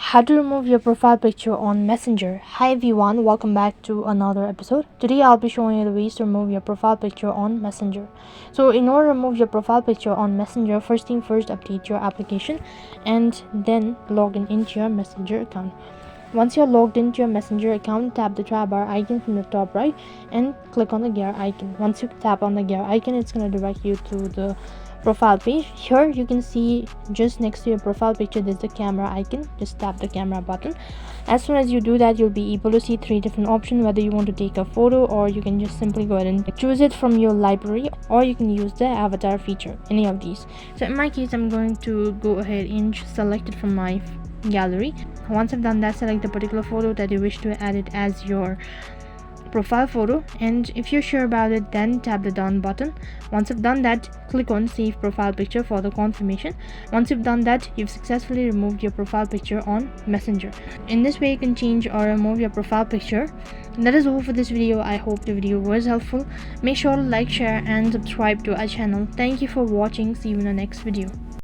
How to remove your profile picture on Messenger. Hi everyone, welcome back to another episode. Today I'll be showing you the ways to remove your profile picture on Messenger. So in order to remove your profile picture on Messenger, first thing first, update your application and then log into your Messenger account. Once you're logged into your Messenger account, tap the tab bar icon from the top right and click on the gear icon. Once you tap on the gear icon, it's going to direct you to the profile page. Here you can see just next to your profile picture there's the camera icon. Just tap the camera button. As soon as you do that, you'll be able to see three different options, whether you want to take a photo or you can just simply go ahead and choose it from your library, or you can use the avatar feature, any of these. So in my case, I'm going to go ahead and select it from my gallery. Once I've done that, select the particular photo that you wish to add it as your profile photo, and if you're sure about it, then tap the done button. Once you've done that, click on save profile picture for the confirmation. Once you've done that, you've successfully removed your profile picture on Messenger. In this way you can change or remove your profile picture. And that is all for this video. I hope the video was helpful. Make sure to like, share and subscribe to our channel. Thank you for watching. See you in the next video.